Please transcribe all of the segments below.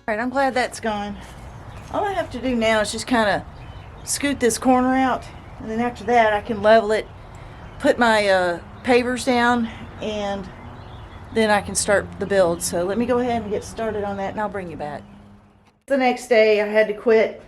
Alright, I'm glad that's gone. All I have to do now is just kind of scoot this corner out, and then after that I can level it, put my pavers down, and then I can start the build. So let me go ahead and get started on that, and I'll bring you back. The next day I had to quit.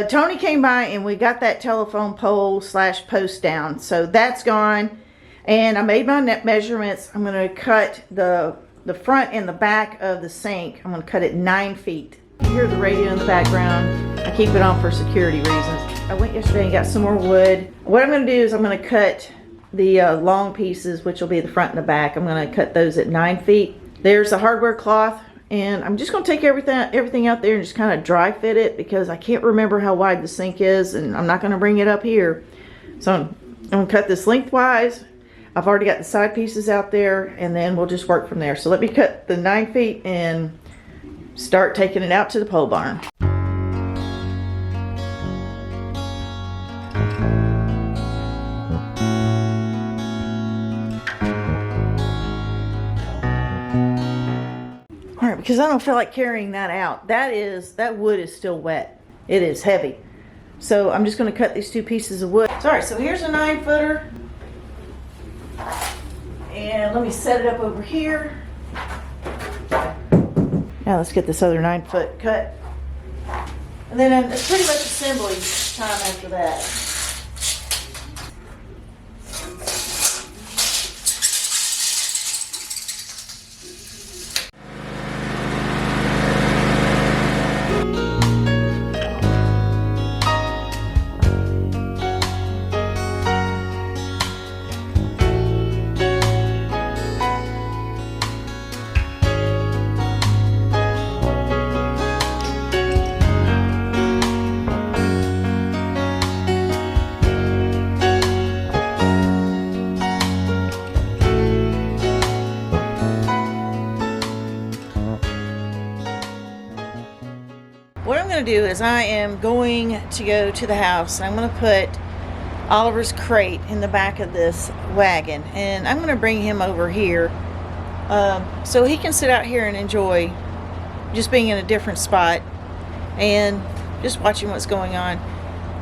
Tony came by and we got that telephone pole / post down, so that's gone. And I made my measurements. I'm going to cut the front and the back of the sink. I'm going to cut it 9 feet. You hear the radio in the background. I keep it on for security reasons. I went yesterday and got some more wood. What I'm going to do is I'm going to cut the long pieces, which will be the front and the back. I'm going to cut those at 9 feet. There's a hardware cloth, and I'm just going to take everything out there and just kind of dry fit it, because I can't remember how wide the sink is, and I'm not going to bring it up here. So I'm going to cut this lengthwise. I've already got the side pieces out there, and then we'll just work from there. So let me cut the 9 feet and start taking it out to the pole barn. All right, because I don't feel like carrying that out. That wood is still wet. It is heavy. So I'm just going to cut these 2 pieces of wood. So, all right, so here's a 9-footer. And let me set it up over here. Now let's get this other 9-foot cut. And then it's pretty much assembly time after that. What I'm going to do is I am going to go to the house. I'm going to put Oliver's crate in the back of this wagon, and I'm going to bring him over here so he can sit out here and enjoy just being in a different spot and just watching what's going on.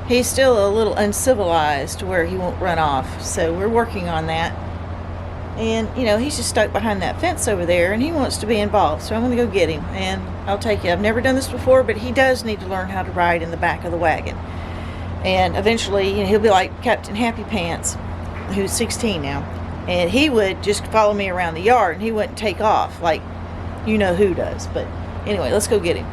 He's still a little uncivilized to where he won't run off, so we're working on that. And you know, he's just stuck behind that fence over there, and he wants to be involved, so I'm going to go get him, and I'll take you. I've never done this before, but he does need to learn how to ride in the back of the wagon. And eventually, you know, he'll be like Captain Happy Pants, who's 16 now, and he would just follow me around the yard, and he wouldn't take off like you know who does. But anyway, let's go get him.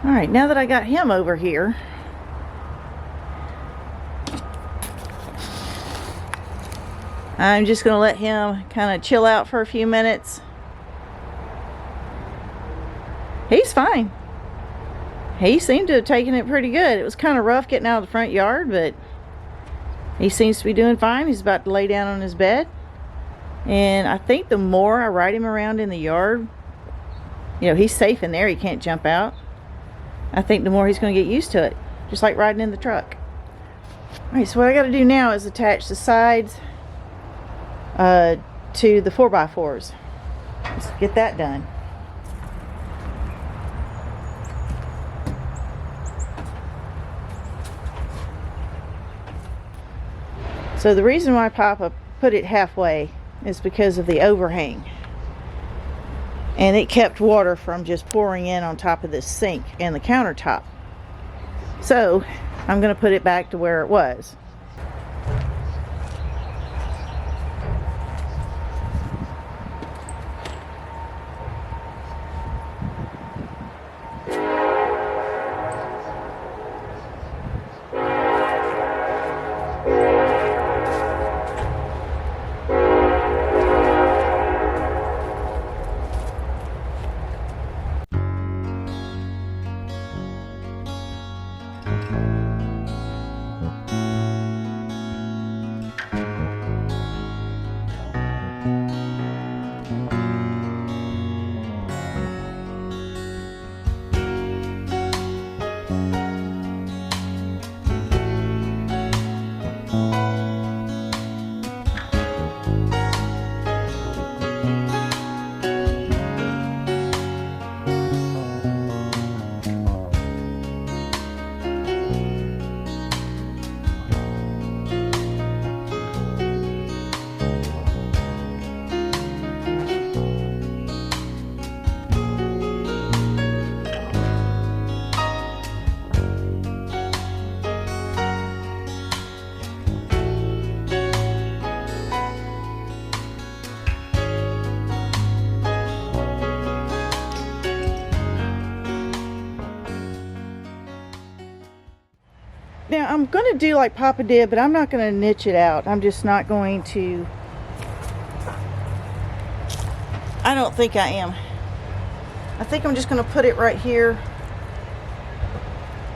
All right, now that I got him over here, I'm just going to let him kind of chill out for a few minutes. He's fine. He seemed to have taken it pretty good. It was kind of rough getting out of the front yard, but he seems to be doing fine. He's about to lay down on his bed. And I think the more I ride him around in the yard, you know, he's safe in there. He can't jump out. I think the more he's going to get used to it, just like riding in the truck. All right, so what I got to do now is attach the sides to the 4x4s. Let's get that done. So the reason why Papa put it halfway is because of the overhang. And it kept water from just pouring in on top of this sink and the countertop. So I'm going to put it back to where it was. Now I'm going to do like Papa did, but I'm not going to niche it out. I'm just not going to. I don't think I am. I think I'm just going to put it right here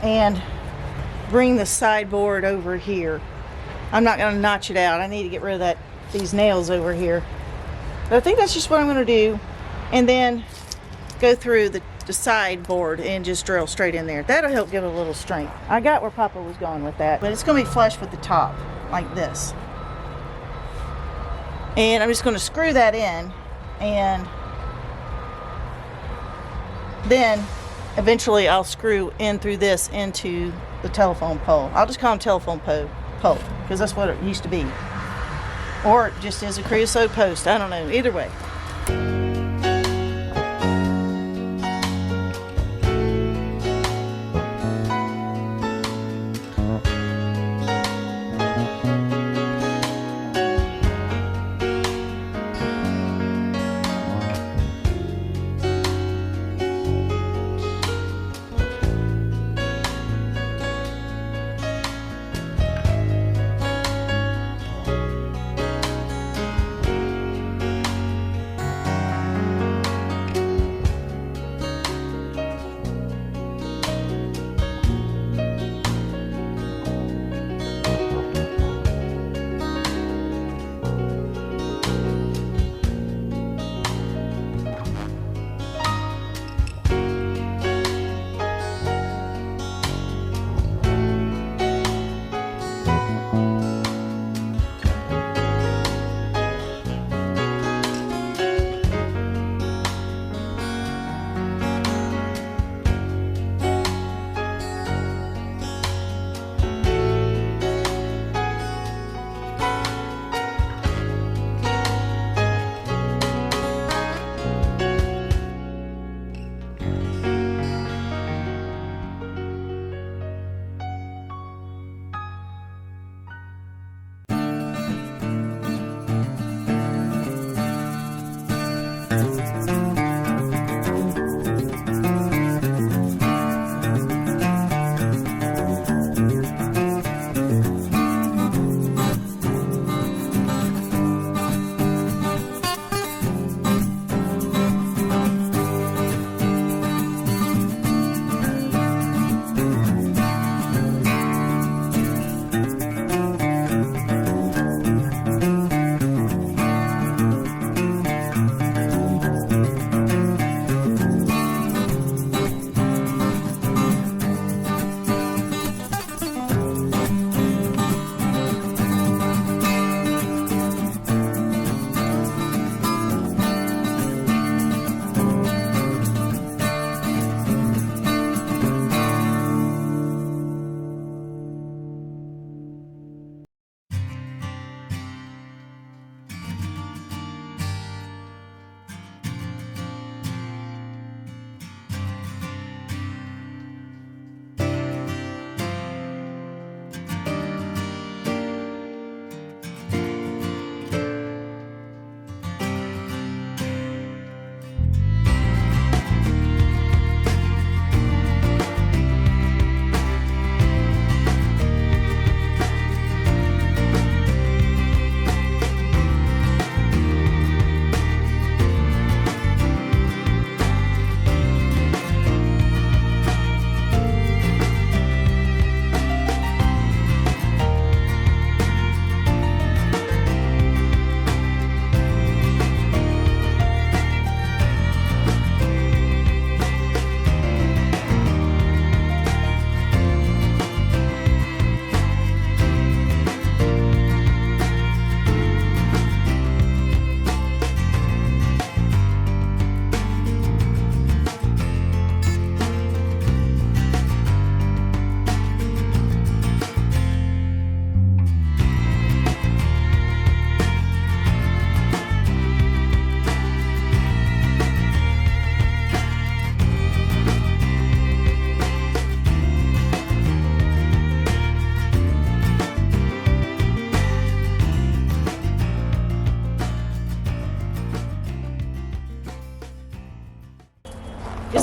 and bring the sideboard over here. I'm not going to notch it out. I need to get rid of these nails over here. But I think that's just what I'm going to do. And then go through the sideboard and just drill straight in there. That'll help give it a little strength. I got where Papa was going with that, but it's going to be flush with the top like this. And I'm just going to screw that in, and then eventually I'll screw in through this into the telephone pole. I'll just call them telephone pole because that's what it used to be, or just as a creosote post. I don't know, either way.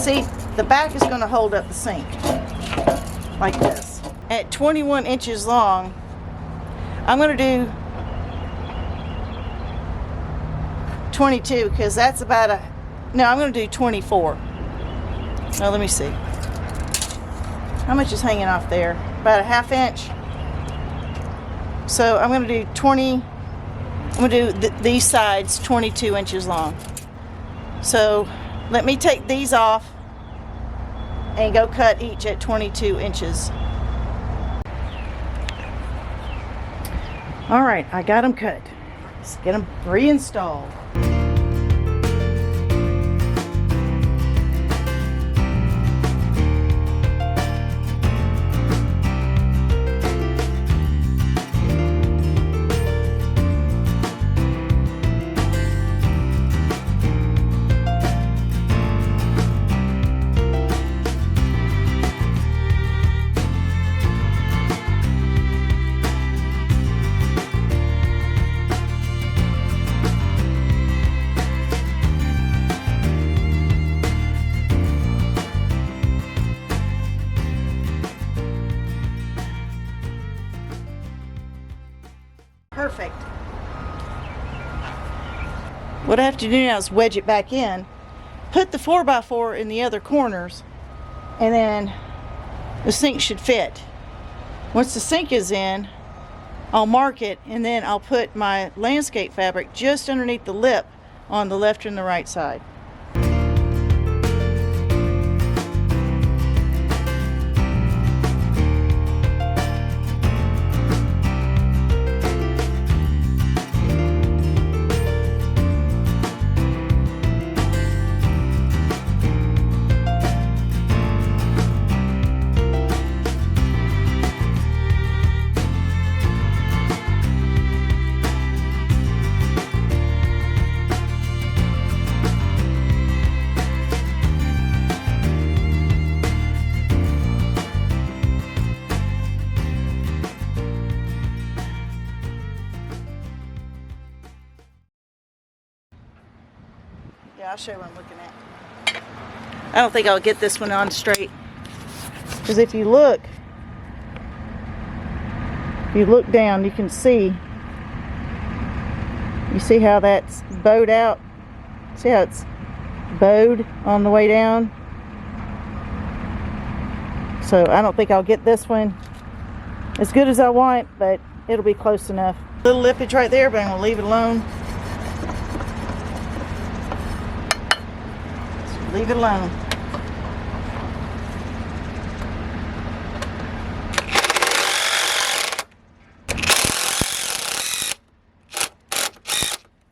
See, the back is going to hold up the sink like this. At 21 inches long, I'm going to do 22 because that's about no, I'm going to do 24. Now let me see. How much is hanging off there? About a ½ inch. So I'm going to do 20. I'm going to do these sides 22 inches long. So let me take these off and go cut each at 22 inches. All right, I got them cut. Let's get them reinstalled. Perfect. What I have to do now is wedge it back in, put the 4x4 in the other corners, and then the sink should fit. Once the sink is in, I'll mark it, and then I'll put my landscape fabric just underneath the lip on the left and the right side. Yeah, I'll show you what I'm looking at. I don't think I'll get this one on straight. Because if you look down, you can see. You see how that's bowed out? See how it's bowed on the way down? So I don't think I'll get this one as good as I want, but it'll be close enough. Little lippage right there, but I'm going to leave it alone. Leave it alone.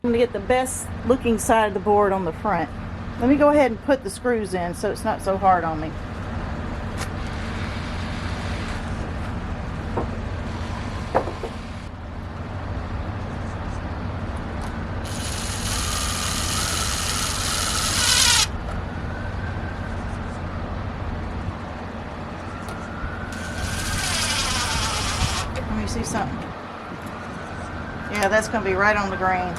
I'm going to get the best looking side of the board on the front. Let me go ahead and put the screws in so it's not so hard on me. Let me see something. Yeah, that's going to be right on the grain.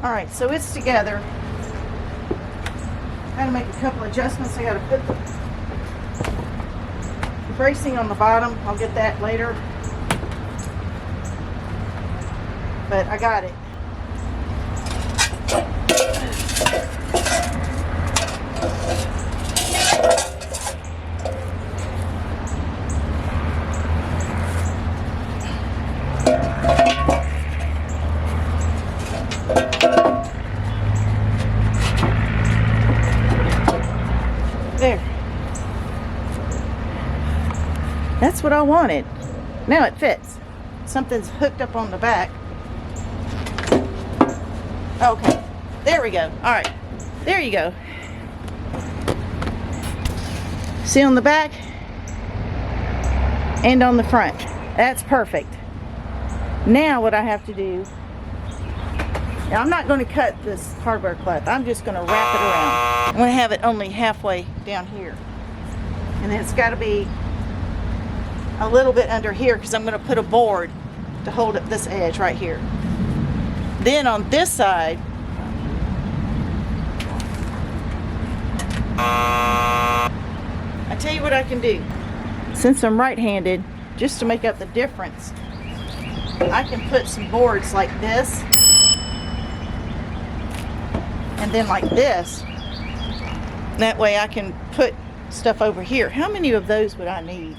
Alright, so it's together. I gotta make a couple adjustments. I gotta put the bracing on the bottom. I'll get that later. But I got it. That's what I wanted. Now it fits. Something's hooked up on the back. Okay, there we go. All right, there you go. See on the back and on the front. That's perfect. Now what I have to do, now I'm not going to cut this hardware cloth. I'm just going to wrap it around. I'm going to have it only halfway down here. And then it's got to be a little bit under here because I'm going to put a board to hold up this edge right here. Then on this side, I tell you what I can do. Since I'm right-handed, just to make up the difference, I can put some boards like this and then like this. That way I can put stuff over here. How many of those would I need?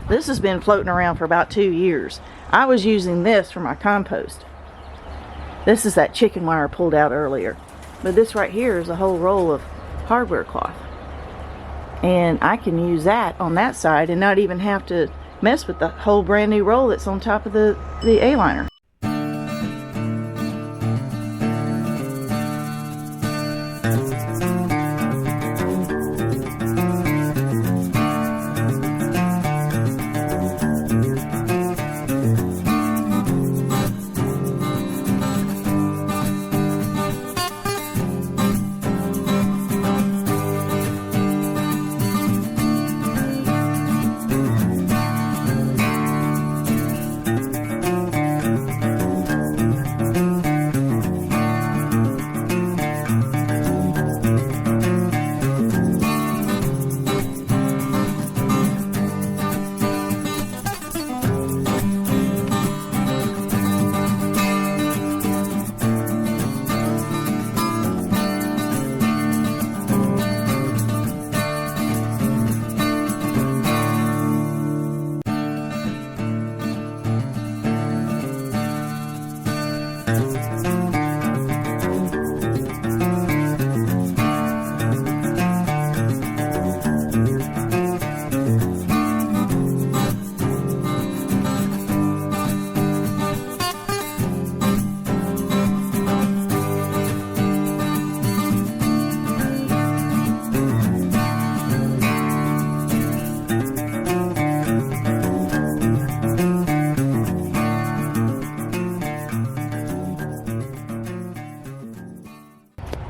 This has been floating around for about 2 years. I was using this for my compost. This is that chicken wire I pulled out earlier. But this right here is a whole roll of hardware cloth. And I can use that on that side and not even have to mess with the whole brand new roll that's on top of the A-liner.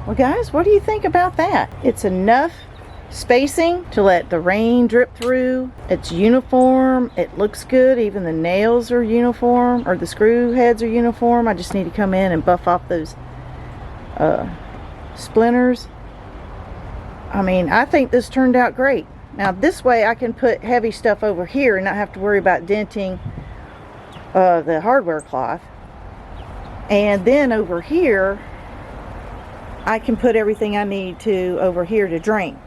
Well guys, what do you think about that? It's enough spacing to let the rain drip through. It's uniform. It looks good. Even the nails are uniform, or the screw heads are uniform. I just need to come in and buff off those splinters. I mean, I think this turned out great. Now this way I can put heavy stuff over here and not have to worry about denting the hardware cloth. And then over here I can put everything I need to over here to drain.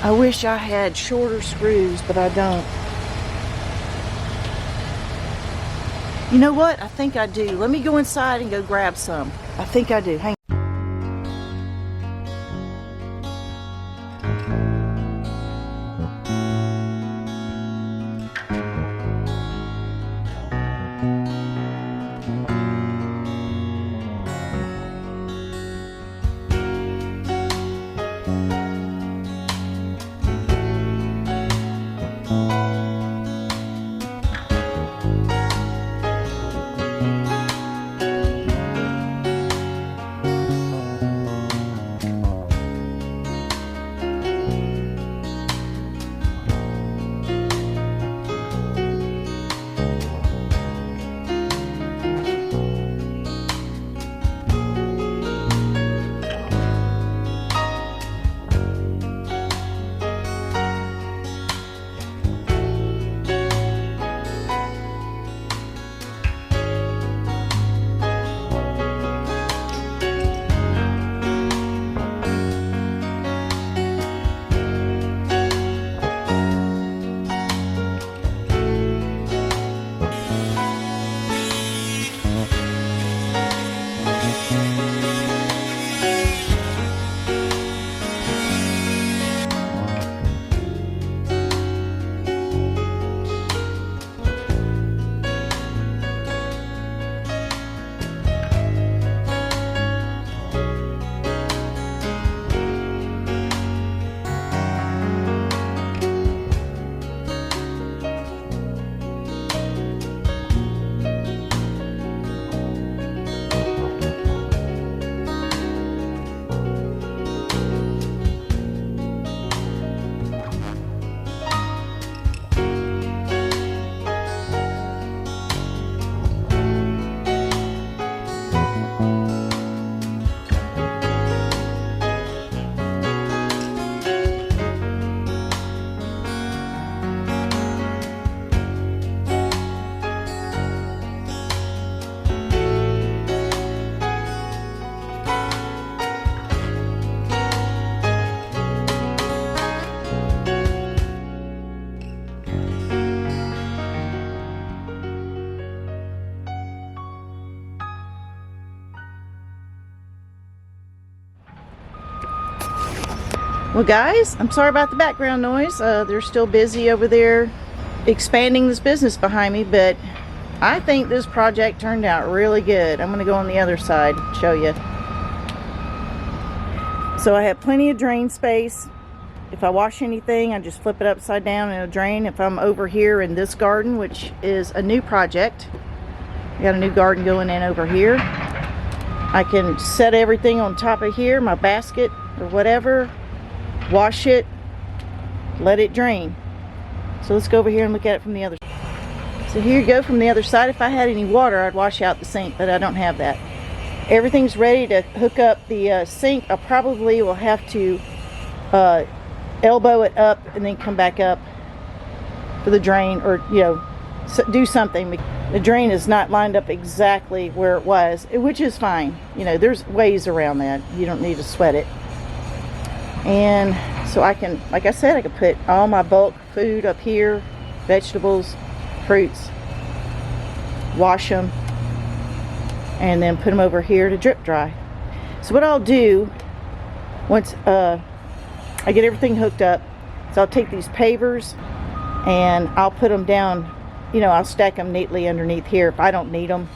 I wish I had shorter screws, but I don't. You know what? I think I do. Let me go inside and go grab some. I think I do. Hang on. Well guys, I'm sorry about the background noise. They're still busy over there expanding this business behind me, but I think this project turned out really good. I'm going to go on the other side and show you. So I have plenty of drain space. If I wash anything, I just flip it upside down and it'll drain. If I'm over here in this garden, which is a new project, I got a new garden going in over here, I can set everything on top of here, my basket or whatever, wash it, let it drain. So let's go over here and look at it from the other side. So here you go from the other side. If I had any water, I'd wash out the sink, but I don't have that. Everything's ready to hook up the sink. I probably will have to elbow it up and then come back up for the drain, or do something. The drain is not lined up exactly where it was, which is fine. There's ways around that. You don't need to sweat it. And so I can, like I said, I can put all my bulk food up here, vegetables, fruits, wash them, and then put them over here to drip dry. So what I'll do once I get everything hooked up, so I'll take these pavers and I'll put them down, I'll stack them neatly underneath here if I don't need them.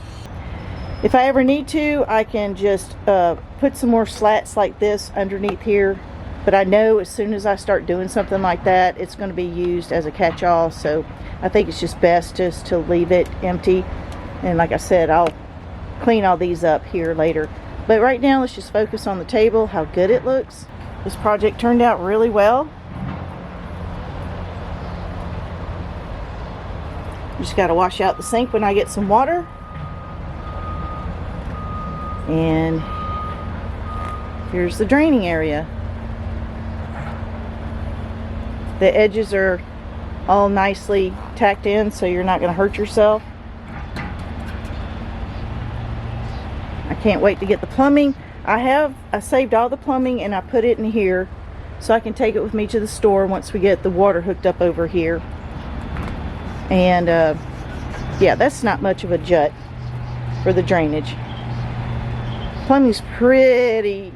If I ever need to, I can just put some more slats like this underneath here. But I know as soon as I start doing something like that, it's going to be used as a catch-all. So I think it's just best just to leave it empty. And like I said, I'll clean all these up here later. But right now, let's just focus on the table, how good it looks. This project turned out really well. Just got to wash out the sink when I get some water. And here's the draining area. The edges are all nicely tacked in, so you're not going to hurt yourself. I can't wait to get the plumbing. I saved all the plumbing and I put it in here. so I can take it with me to the store once we get the water hooked up over here. And yeah, that's not much of a jut for the drainage. Plumbing's pretty.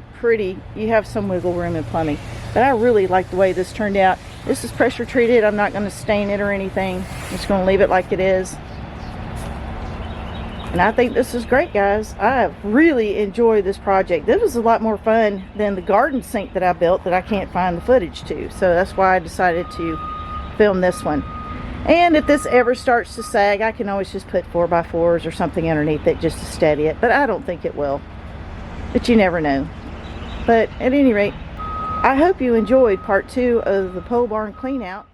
You have some wiggle room in plumbing, but I really like the way this turned out. This is pressure treated. I'm not going to stain it or anything. I'm just going to leave it like it is. And I think this is great, guys. I have really enjoyed this project. This was a lot more fun than the garden sink that I built that I can't find the footage to. So that's why I decided to film this one. And if this ever starts to sag, I can always just put 4x4s or something underneath it just to steady it. But I don't think it will. But you never know. But at any rate, I hope you enjoyed part 2 of the pole barn clean out.